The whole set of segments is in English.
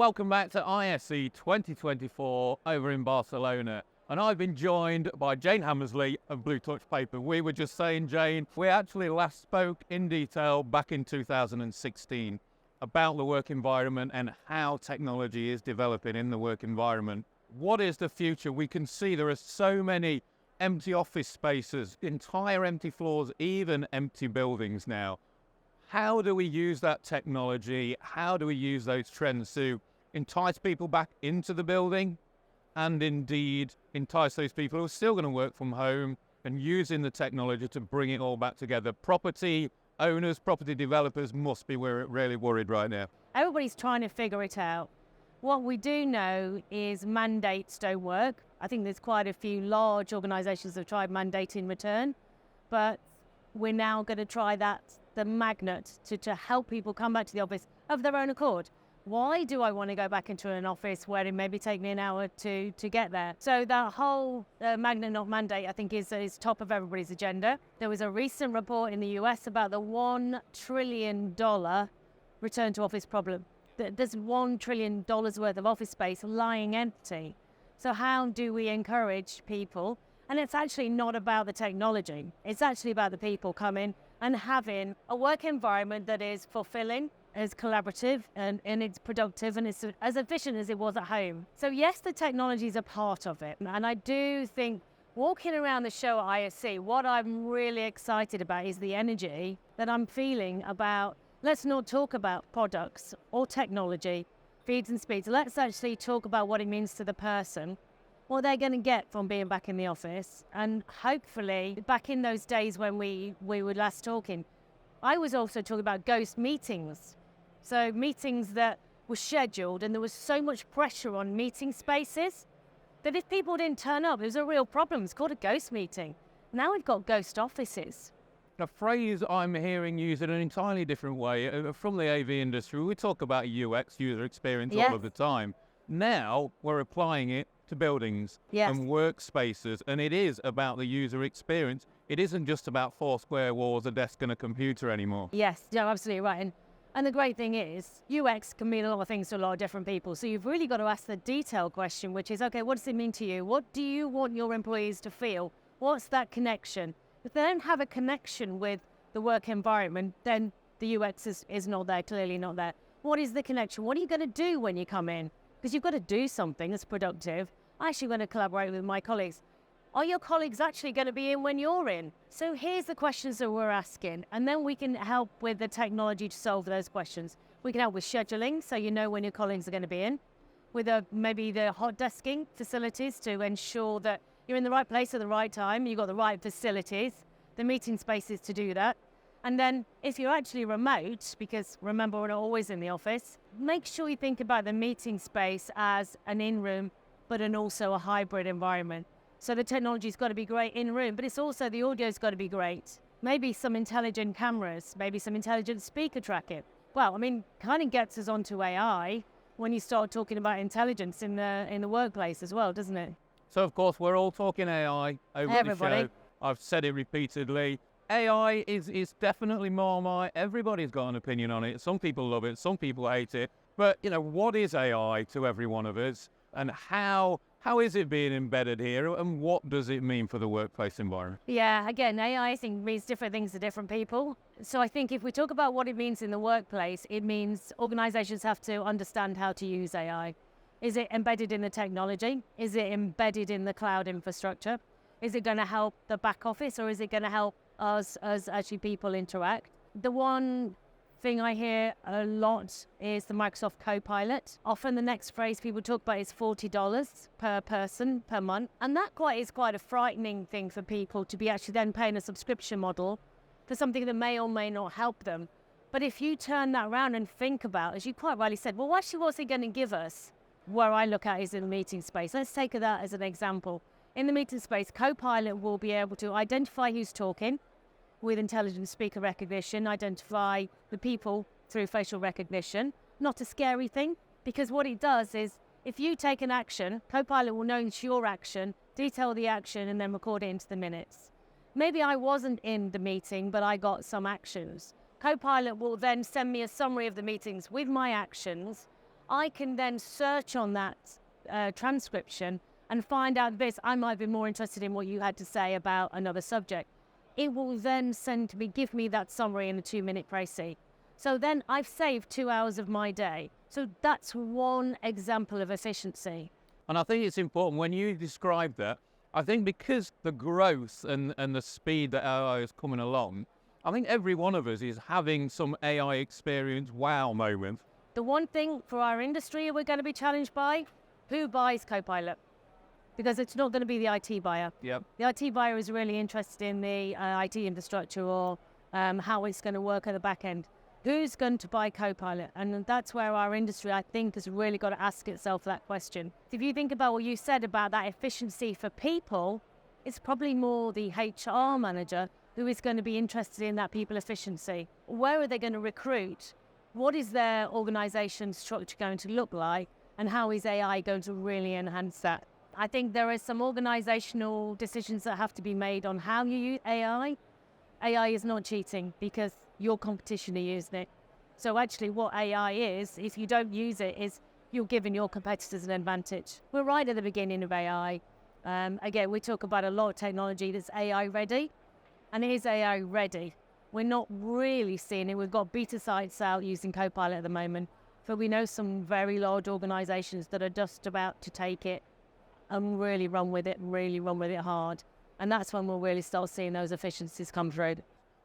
Welcome back to ISE 2024 over in Barcelona. And I've been joined by Jane Hammersley of Blue Touch Paper. We were just saying, Jane, we actually last spoke in detail back in 2016 about the work environment and how technology is developing in the work environment. What is the future? We can see there are so many empty office spaces, entire empty floors, even empty buildings now. How do we use that technology? How do we use those trends to entice people back into the building and indeed entice those people who are still going to work from home and using the technology to bring it all back together? Property owners, property developers must be really worried right now. Everybody's trying to figure it out. What we do know is mandates don't work. I think there's quite a few large organisations that have tried mandating return, but we're now going to try the magnet to help people come back to the office of their own accord. Why do I want to go back into an office where it maybe take me an hour to get there? So that whole magnet not mandate, I think, is top of everybody's agenda. There was a recent report in the US about the $1 trillion return to office problem. There's $1 trillion worth of office space lying empty. So how do we encourage people? And it's actually not about the technology. It's actually about the people coming and having a work environment that is fulfilling, is collaborative, and it's productive, and it's as efficient as it was at home. So yes, the technology is a part of it. And I do think walking around the show at ISE, what I'm really excited about is the energy that I'm feeling about, let's not talk about products or technology, feeds and speeds. Let's actually talk about what it means to the person, what they're going to get from being back in the office. And hopefully, back in those days when we were last talking, I was also talking about ghost meetings. So meetings that were scheduled, and there was so much pressure on meeting spaces that if people didn't turn up, it was a real problem. It's called a ghost meeting. Now we've got ghost offices. A phrase I'm hearing used in an entirely different way from the AV industry. We talk about UX, user experience, all of the time. Now we're applying it to buildings and workspaces, and it is about the user experience. It isn't just about four square walls, a desk and a computer anymore. Yes, you're absolutely right. And the great thing is, UX can mean a lot of things to a lot of different people. So you've really got to ask the detailed question, which is, okay, what does it mean to you? What do you want your employees to feel? What's that connection? If they don't have a connection with the work environment, then the UX is not there, clearly not there. What is the connection? What are you going to do when you come in? Because you've got to do something that's productive. I actually want to collaborate with my colleagues. Are your colleagues actually going to be in when you're in? So here's the questions that we're asking, and then we can help with the technology to solve those questions. We can help with scheduling, so you know when your colleagues are going to be in, with maybe the hot desking facilities to ensure that you're in the right place at the right time, you've got the right facilities, the meeting spaces to do that. And then if you're actually remote, because remember, we're not always in the office, make sure you think about the meeting space as an in-room, but also a hybrid environment. So the technology's got to be great in-room, but it's also the audio's got to be great. Maybe some intelligent cameras, maybe some intelligent speaker tracking. Well, I mean, kind of gets us onto AI when you start talking about intelligence in the workplace as well, doesn't it? So, of course, we're all talking AI over the show. I've said it repeatedly. AI is definitely Marmite. Everybody's got an opinion on it. Some people love it, some people hate it. But, what is AI to every one of us? And how is it being embedded here? And what does it mean for the workplace environment? Yeah, again, AI, I think, means different things to different people. So I think if we talk about what it means in the workplace, it means organizations have to understand how to use AI. Is it embedded in the technology? Is it embedded in the cloud infrastructure? Is it going to help the back office, or is it going to help us as actually people interact? The one thing I hear a lot is the Microsoft Copilot. Often the next phrase people talk about is $40 per person per month. And that is quite a frightening thing for people to be actually then paying a subscription model for something that may or may not help them. But if you turn that around and think about, as you quite rightly said, well, actually what's it going to give us? Where I look at is in the meeting space. Let's take that as an example. In the meeting space, Copilot will be able to identify who's talking with intelligent speaker recognition, identify the people through facial recognition. Not a scary thing, because what it does is if you take an action, Copilot will know it's your action, detail the action, and then record it into the minutes. Maybe I wasn't in the meeting, but I got some actions. Copilot will then send me a summary of the meetings with my actions. I can then search on that transcription and find out bits. I might be more interested in what you had to say about another subject. It will then give me that summary in a 2-minute précis. So then I've saved 2 hours of my day. So that's one example of efficiency. And I think it's important when you describe that, I think because the growth and the speed that AI is coming along, I think every one of us is having some AI experience wow moment. The one thing for our industry we're going to be challenged by, who buys Copilot? Because it's not going to be the IT buyer. Yep. The IT buyer is really interested in the IT infrastructure or how it's going to work at the back end. Who's going to buy Copilot? And that's where our industry, I think, has really got to ask itself that question. If you think about what you said about that efficiency for people, it's probably more the HR manager who is going to be interested in that people efficiency. Where are they going to recruit? What is their organization structure going to look like? And how is AI going to really enhance that? I think there are some organizational decisions that have to be made on how you use AI. AI is not cheating because your competition are using it. So actually what AI is, if you don't use it, is you're giving your competitors an advantage. We're right at the beginning of AI. Again, we talk about a lot of technology that's AI ready, and it is AI ready. We're not really seeing it. We've got beta sites out using Copilot at the moment, but we know some very large organizations that are just about to take it and really run with it hard. And that's when we'll really start seeing those efficiencies come through.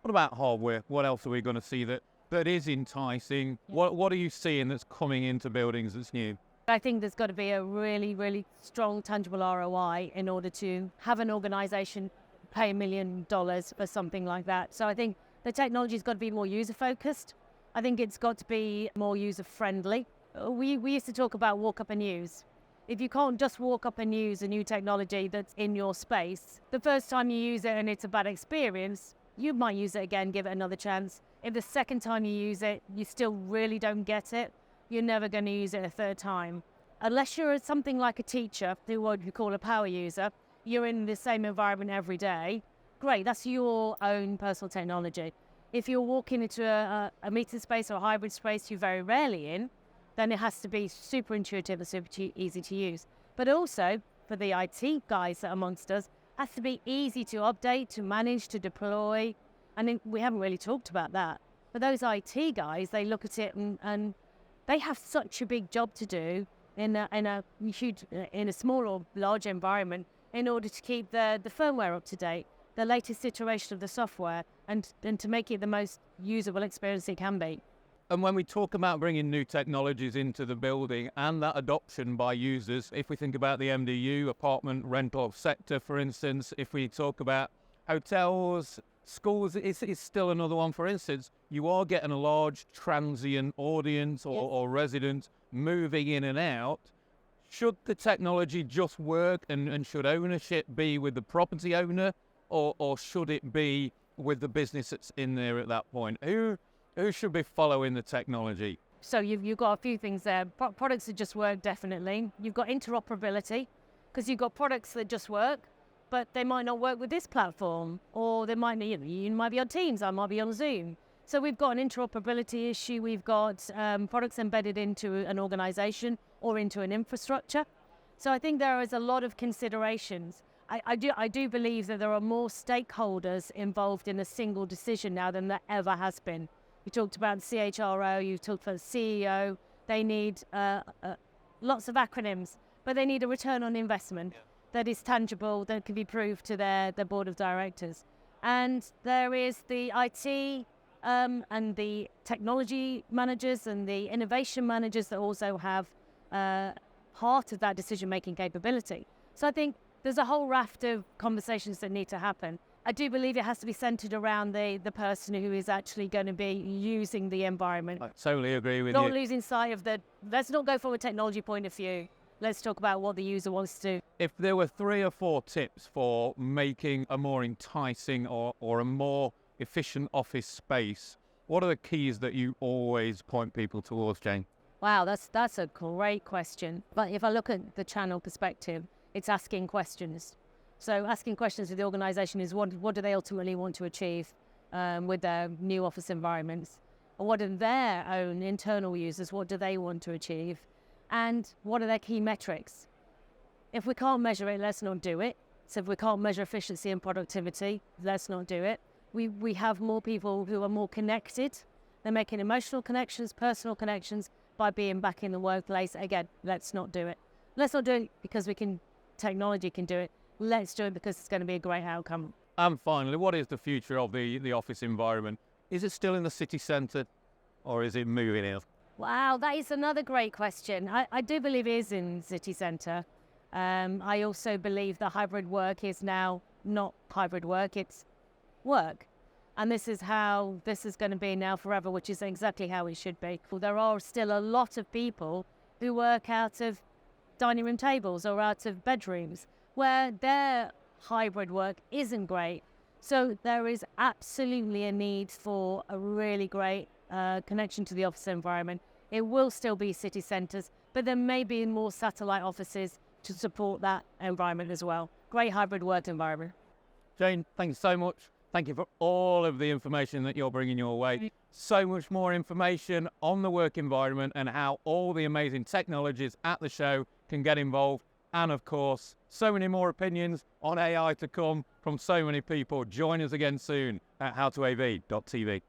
What about hardware? What else are we going to see that is enticing? Yeah. What are you seeing that's coming into buildings that's new? I think there's got to be a really, really strong, tangible ROI in order to have an organization pay $1 million for something like that. So I think the technology's got to be more user-focused. I think it's got to be more user-friendly. We used to talk about walk up and use. If you can't just walk up and use a new technology that's in your space, the first time you use it and it's a bad experience, you might use it again, give it another chance. If the second time you use it, you still really don't get it, you're never going to use it a third time. Unless you're something like a teacher, who what you call a power user, you're in the same environment every day, great, that's your own personal technology. If you're walking into a meeting space or a hybrid space you're very rarely in, then it has to be super intuitive and super easy to use. But also, for the IT guys that are amongst us, it has to be easy to update, to manage, to deploy. And we haven't really talked about that. But those IT guys, they look at it and they have such a big job to do in a small or large environment in order to keep the firmware up to date, the latest iteration of the software, and to make it the most usable experience it can be. And when we talk about bringing new technologies into the building and that adoption by users, if we think about the MDU, apartment rental sector, for instance, if we talk about hotels, schools, it's still another one. For instance, you are getting a large transient audience or residents moving in and out. Should the technology just work and should ownership be with the property owner or should it be with the business that's in there at that point? Who should be following the technology? So you've got a few things there. Products that just work, definitely. You've got interoperability, because you've got products that just work, but they might not work with this platform, or they might, you might be on Teams, I might be on Zoom. So we've got an interoperability issue. We've got products embedded into an organization or into an infrastructure. So I think there is a lot of considerations. I do believe that there are more stakeholders involved in a single decision now than there ever has been. You talked about the CHRO, you talked about the CEO. They need lots of acronyms, but they need a return on investment that is tangible, that can be proved to their board of directors. And there is the IT and the technology managers and the innovation managers that also have part of that decision-making capability. So I think there's a whole raft of conversations that need to happen. I do believe it has to be centered around the person who is actually going to be using the environment. I totally agree with you. Not losing sight of let's not go from a technology point of view. Let's talk about what the user wants to do. If there were 3 or 4 tips for making a more enticing or a more efficient office space, what are the keys that you always point people towards, Jane? Wow, that's a great question. But if I look at the channel perspective, it's asking questions. So asking questions of the organization is what do they ultimately want to achieve with their new office environments? Or what are their own internal users, what do they want to achieve? and what are their key metrics. If we can't measure it, let's not do it. So if we can't measure efficiency and productivity, let's not do it. We have more people who are more connected. They're making emotional connections, personal connections by being back in the workplace. Again, let's not do it. Let's not do it because technology can do it. Let's do it because it's going to be a great outcome. And finally, what is the future of the office environment? Is it still in the city centre or is it moving out? Wow, that is another great question. I do believe it is in city centre. I also believe that hybrid work is now not hybrid work, it's work. And this is how this is going to be now forever, which is exactly how it should be. There are still a lot of people who work out of dining room tables or out of bedrooms where their hybrid work isn't great. So there is absolutely a need for a really great connection to the office environment. It will still be city centres, but there may be more satellite offices to support that environment as well. Great hybrid work environment. Jane, thank you so much. Thank you for all of the information that you're bringing your way. So much more information on the work environment and how all the amazing technologies at the show can get involved. And of course, so many more opinions on AI to come from so many people. Join us again soon at howtoav.tv.